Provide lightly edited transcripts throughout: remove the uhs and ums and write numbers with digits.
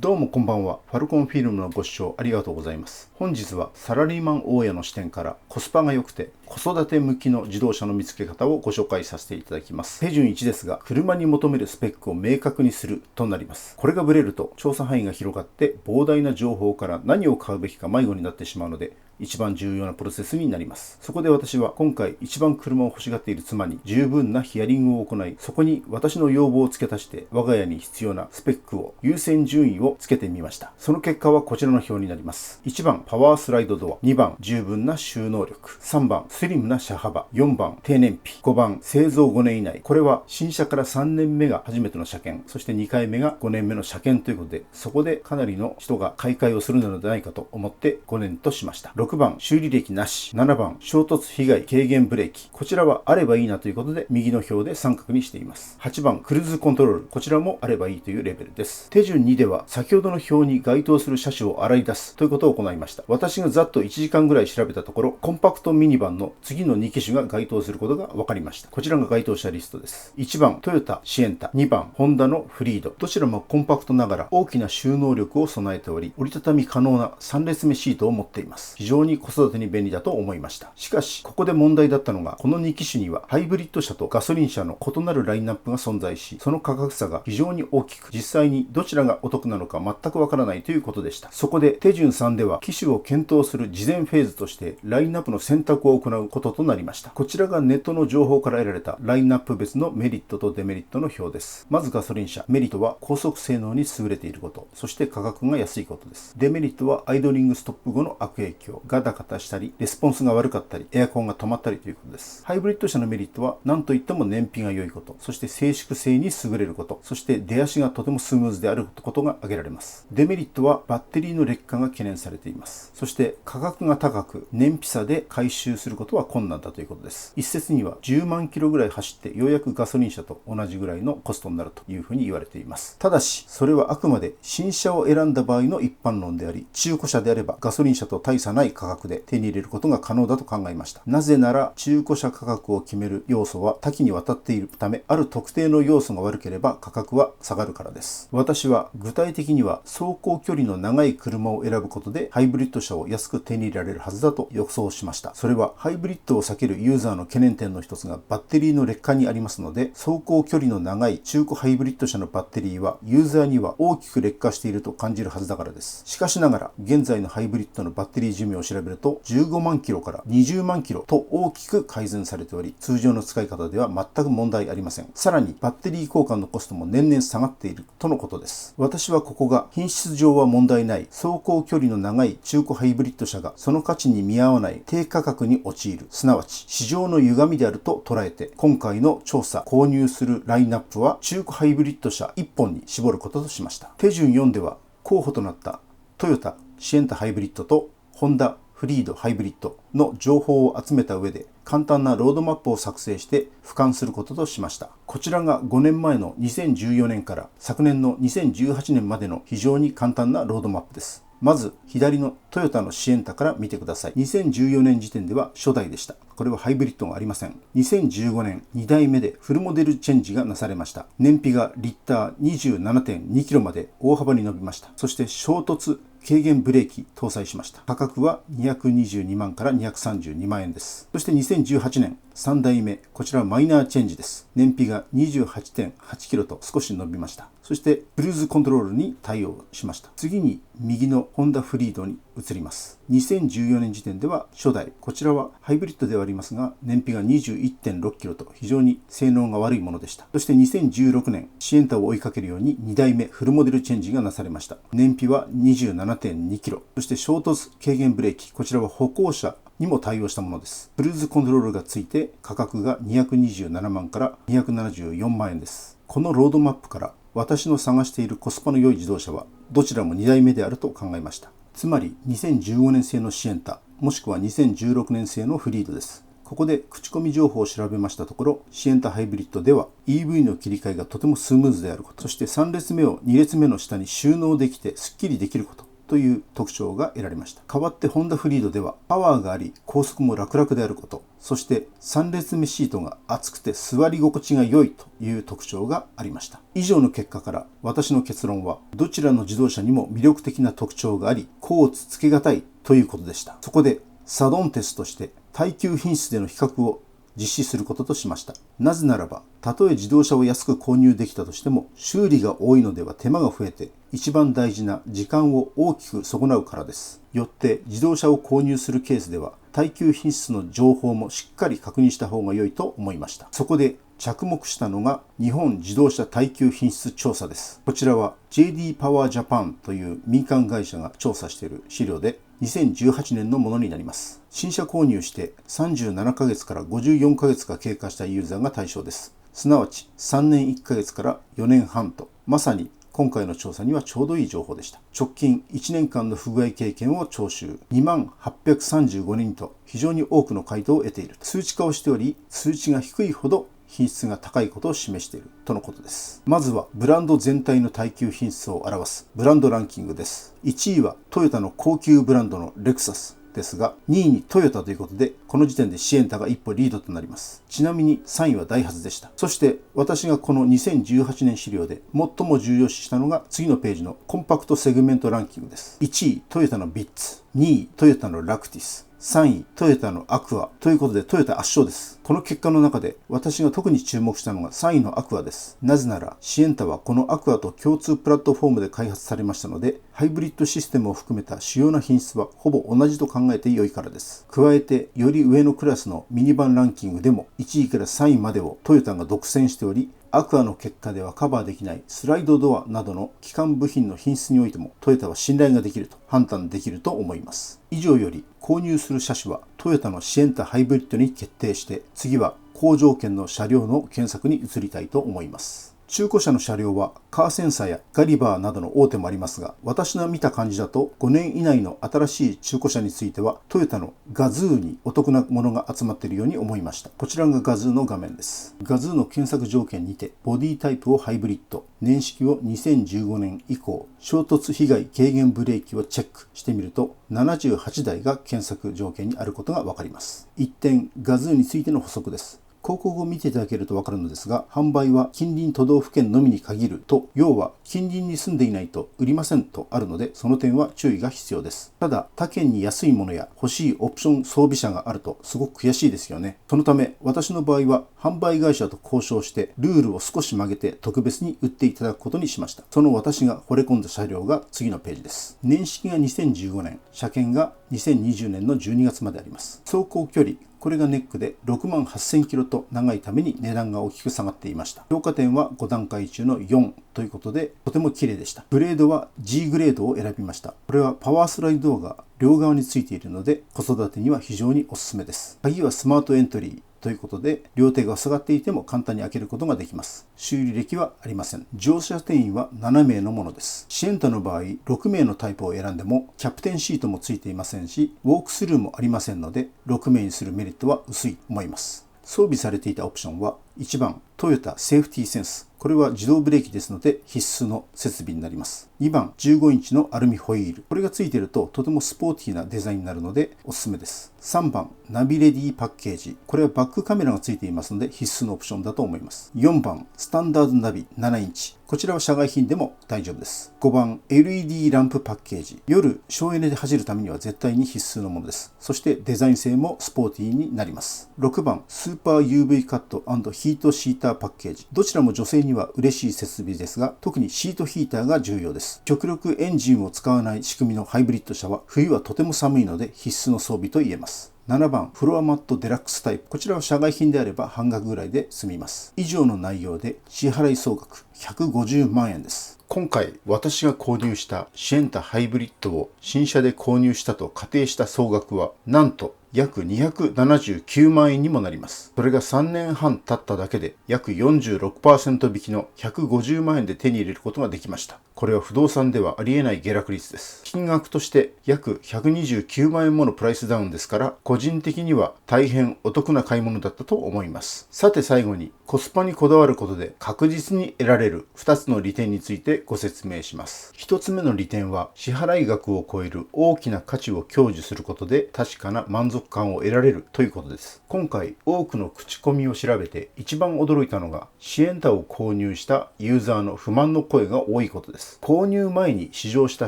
どうもこんばんは。ファルコンフィルムのご視聴ありがとうございます。本日はサラリーマン大家の視点からコスパが良くて子育て向きの自動車の見つけ方をご紹介させていただきます。手順1ですが、車に求めるスペックを明確にするとなります。これがブレると調査範囲が広がって膨大な情報から何を買うべきか迷子になってしまうので、一番重要なプロセスになります。そこで私は今回一番車を欲しがっている妻に十分なヒアリングを行い、そこに私の要望を付け足して我が家に必要なスペックを優先順位をつけてみました。その結果はこちらの表になります。1番パワースライドドア、2番十分な収納力、3番スリムな車幅、4番低燃費、5番製造5年以内。これは新車から3年目が初めての車検、そして2回目が5年目の車検ということで、そこでかなりの人が買い替えをするのではないかと思って5年としました。6番修理歴なし、7番衝突被害軽減ブレーキ、こちらはあればいいなということで右の表で三角にしています。8番クルーズコントロール、こちらもあればいいというレベルです。手順2では先ほどの表に該当する車種を洗い出すということを行いました。私がざっと1時間ぐらい調べたところ、コンパクトミニバンの次の2機種が該当することが分かりました。こちらが該当したリストです。1番トヨタシエンタ、2番ホンダのフリード、どちらもコンパクトながら大きな収納力を備えており、折りたたみ可能な3列目シートを持っています。非常に子育てに便利だと思いました。しかしここで問題だったのが、この2機種にはハイブリッド車とガソリン車の異なるラインナップが存在し、その価格差が非常に大きく、実際にどちらがお得なのか全くわからないということでした。そこで手順3では機種を検討する事前フェーズとしてラインナップの選択を行うこととなりました。こちらがネットの情報から得られたラインナップ別のメリットとデメリットの表です。まずガソリン車、メリットは高速性能に優れていること、そして価格が安いことです。デメリットはアイドリングストップ後の悪影響、ガタガタしたりレスポンスが悪かったりエアコンが止まったりということです。ハイブリッド車のメリットは何といっても燃費が良いこと、そして静粛性に優れること、そして出足がとてもスムーズであることが挙げられます。デメリットはバッテリーの劣化が懸念されています。そして価格が高く燃費差で回収することは困難だということです。一説には10万キロぐらい走ってようやくガソリン車と同じぐらいのコストになるというふうに言われています。ただしそれはあくまで新車を選んだ場合の一般論であり、中古車であればガソリン車と大差ない価格で手に入れることが可能だと考えました。なぜなら中古車価格を決める要素は多岐にわたっているため、ある特定の要素が悪ければ価格は下がるからです。私は具体的には走行距離の長い車を選ぶことでハイブリッド車を安く手に入れられるはずだと予想しました。それはハイブリッドを避けるユーザーの懸念点の一つがバッテリーの劣化にありますので、走行距離の長い中古ハイブリッド車のバッテリーはユーザーには大きく劣化していると感じるはずだからです。しかしながら現在のハイブリッドのバッテリー寿命を調べると15万キロから20万キロと大きく改善されており、通常の使い方では全く問題ありません。さらにバッテリー交換のコストも年々下がっているとのことです。私はここが品質上は問題ない走行距離の長い中古ハイブリッド車がその価値に見合わない低価格に陥る、すなわち市場の歪みであると捉えて、今回の調査購入するラインナップは中古ハイブリッド車1本に絞ることとしました。手順4では候補となったトヨタシエンタハイブリッドとホンダフリードハイブリッドの情報を集めた上で簡単なロードマップを作成して俯瞰することとしました。こちらが5年前の2014年から昨年の2018年までの非常に簡単なロードマップです。まず左のトヨタのシエンタから見てください。2014年時点では初代でした。これはハイブリッドがありません。2015年2代目でフルモデルチェンジがなされました。燃費がリッター 27.2 キロまで大幅に伸びました。そして衝突軽減ブレーキ搭載しました。価格は222万から232万円です。そして2018年3代目、こちらはマイナーチェンジです。燃費が 28.8 キロと少し伸びました。そしてクルーズコントロールに対応しました。次に右のホンダフリードに移ります。2014年時点では初代、こちらはハイブリッドではありますが燃費が 21.6 キロと非常に性能が悪いものでした。そして2016年シエンタを追いかけるように2代目フルモデルチェンジがなされました。燃費は 27.2 キロ、そして衝突軽減ブレーキ、こちらは歩行者にも対応したものです。クルーズコントロールがついて価格が227万から274万円です。このロードマップから私の探しているコスパの良い自動車はどちらも2代目であると考えました。つまり2015年製のシエンタ、もしくは2016年製のフリードです。ここで口コミ情報を調べましたところ、シエンタハイブリッドでは EV の切り替えがとてもスムーズであること、そして3列目を2列目の下に収納できてスッキリできること、という特徴が得られました。代わってホンダフリードではパワーがあり高速も楽々であること、そして3列目シートが厚くて座り心地が良いという特徴がありました。以上の結果から私の結論は、どちらの自動車にも魅力的な特徴があり甲乙つけがたいということでした。そこでサドンテスとして耐久品質での比較を実施することとしました。なぜならば、たとえ自動車を安く購入できたとしても、修理が多いのでは手間が増えて、一番大事な時間を大きく損なうからです。よって自動車を購入するケースでは、耐久品質の情報もしっかり確認した方が良いと思いました。そこで着目したのが日本自動車耐久品質調査です。こちらは JD パワージャパンという民間会社が調査している資料で、2018年のものになります。新車購入して37ヶ月から54ヶ月が経過したユーザーが対象です。すなわち3年1ヶ月から4年半と、まさに今回の調査にはちょうどいい情報でした。直近1年間の不具合経験を徴収、2835人と非常に多くの回答を得ている。数値化をしており、数値が低いほど品質が高いことを示しているとのことです。まずはブランド全体の耐久品質を表すブランドランキングです。1位はトヨタの高級ブランドのレクサスですが、2位にトヨタということで、この時点でシエンタが一歩リードとなります。ちなみに3位はダイハツでした。そして私がこの2018年資料で最も重要視したのが次のページのコンパクトセグメントランキングです。1位トヨタのビッツ、2位トヨタのラクティス、3位トヨタのアクアということでトヨタ圧勝です。この結果の中で私が特に注目したのが3位のアクアです。なぜならシエンタはこのアクアと共通プラットフォームで開発されましたので、ハイブリッドシステムを含めた主要な品質はほぼ同じと考えて良いからです。加えてより上のクラスのミニバンランキングでも1位から3位までをトヨタが独占しており、アクアの結果ではカバーできないスライドドアなどの基幹部品の品質においてもトヨタは信頼ができると判断できると思います。以上より購入する車種はトヨタのシエンタハイブリッドに決定して、次は好条件の車両の検索に移りたいと思います。中古車の車両はカーセンサーやガリバーなどの大手もありますが、私の見た感じだと5年以内の新しい中古車についてはトヨタのガズーにお得なものが集まっているように思いました。こちらがガズーの画面です。ガズーの検索条件にてボディタイプをハイブリッド、年式を2015年以降、衝突被害軽減ブレーキをチェックしてみると78台が検索条件にあることがわかります。一点ガズーについての補足です。広告を見ていただけるとわかるのですが、販売は近隣都道府県のみに限ると、要は近隣に住んでいないと売りませんとあるので、その点は注意が必要です。ただ他県に安いものや欲しいオプション装備車があるとすごく悔しいですよね。そのため私の場合は販売会社と交渉してルールを少し曲げて特別に売っていただくことにしました。その私が惚れ込んだ車両が次のページです。年式が2015年、車検が2020年の12月まであります。走行距離、これがネックで6万8000キロと長いために値段が大きく下がっていました。評価点は5段階中の4ということで、とても綺麗でした。グレードは G グレードを選びました。これはパワースライドドアが両側についているので、子育てには非常におすすめです。鍵はスマートエントリーということで、両手が塞がっていても簡単に開けることができます。修理歴はありません。乗車定員は7名のものです。シエンタの場合、6名のタイプを選んでもキャプテンシートもついていませんし、ウォークスルーもありませんので、6名にするメリットは薄いと思います。装備されていたオプションは1番トヨタセーフティーセンス、これは自動ブレーキですので必須の設備になります。2番15インチのアルミホイール、これがついているととてもスポーティーなデザインになるのでおすすめです。3番ナビレディパッケージ、これはバックカメラがついていますので必須のオプションだと思います。4番スタンダードナビ7インチ、こちらは社外品でも大丈夫です。5番 LED ランプパッケージ、夜省エネで走るためには絶対に必須のものです。そしてデザイン性もスポーティーになります。6番スーパー UV カット&ヒートシーターパッケージ、どちらも女性には嬉しい設備ですが、特にシートヒーターが重要です。極力エンジンを使わない仕組みのハイブリッド車は冬はとても寒いので必須の装備と言えます。7番フロアマットデラックスタイプ、こちらは社外品であれば半額ぐらいで済みます。以上の内容で支払い総額150万円です。今回私が購入したシエンタハイブリッドを新車で購入したと仮定した総額はなんと約279万円にもなります。それが3年半経っただけで約 46% 引きの150万円で手に入れることができました。これは不動産ではありえない下落率です。金額として約129万円ものプライスダウンですから、個人的には大変お得な買い物だったと思います。さて最後に、コスパにこだわることで確実に得られる2つの利点についてご説明します。1つ目の利点は、支払い額を超える大きな価値を享受することで確かな満足感を得られるということです。今回多くの口コミを調べて一番驚いたのが、シエンタを購入したユーザーの不満の声が多いことです。購入前に試乗した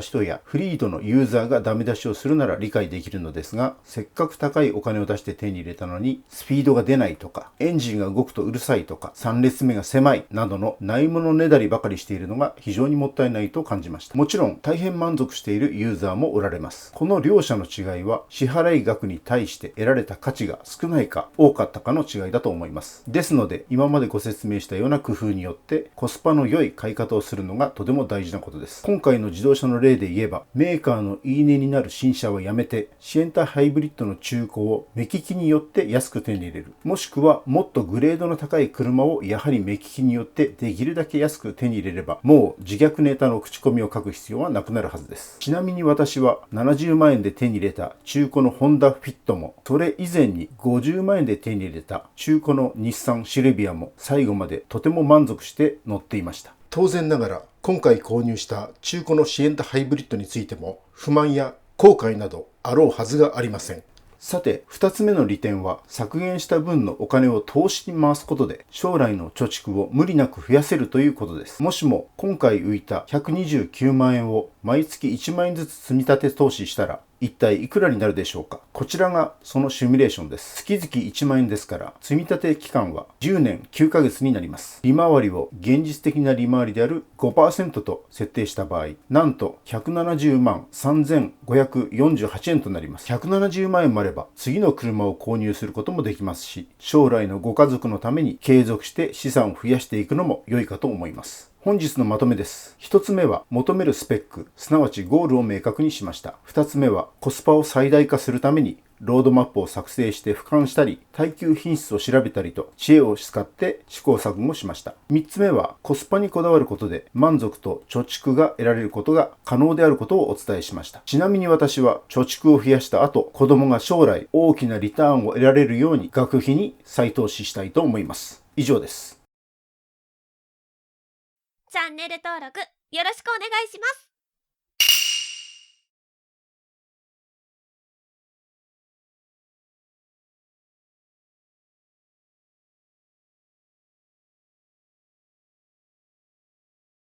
人やフリードのユーザーがダメ出しをするなら理解できるのですが、せっかく高いお金を出して手に入れたのにスピードが出ないとか、エンジンが動くとうるさいとか、3列目が狭いなどのないものねだりばかりしているのが非常にもったいないと感じました。もちろん大変満足しているユーザーもおられます。この両者の違いは、支払い額に対して得られた価値が少ないか多かったかの違いだと思います。ですので、今までご説明したような工夫によってコスパの良い買い方をするのがとても大事なことです。今回の自動車の例で言えば、メーカーの言い値になる新車はやめて、シエンタハイブリッドの中古を目利きによって安く手に入れる。もしくはもっとグレードの高い車をやはり目利きによってできるだけ安く手に入れれば、もう自虐ネタの口コミを書く必要はなくなるはずです。ちなみに私は70万円で手に入れた中古のホンダフィットも、それ以前に50万円で手に入れた中古の日産シルビアも最後までとても満足して乗っていました。当然ながら今回購入した中古のシエンタハイブリッドについても不満や後悔などあろうはずがありません。さて、2つ目の利点は、削減した分のお金を投資に回すことで将来の貯蓄を無理なく増やせるということです。もしも今回浮いた129万円を毎月1万円ずつ積み立て投資したら、一体いくらになるでしょうか。こちらがそのシミュレーションです。月々1万円ですから、積み立て期間は10年9ヶ月になります。利回りを現実的な利回りである 5% と設定した場合、なんと170万3548円となります。170万円もあれば次の車を購入することもできますし、将来のご家族のために継続して資産を増やしていくのも良いかと思います。本日のまとめです。一つ目は求めるスペック、すなわちゴールを明確にしました。二つ目はコスパを最大化するためにロードマップを作成して俯瞰したり、耐久品質を調べたりと知恵を使って試行錯誤しました。三つ目はコスパにこだわることで満足と貯蓄が得られることが可能であることをお伝えしました。ちなみに私は貯蓄を増やした後、子供が将来大きなリターンを得られるように学費に再投資したいと思います。以上です。チャンネル登録よろしくお願いします。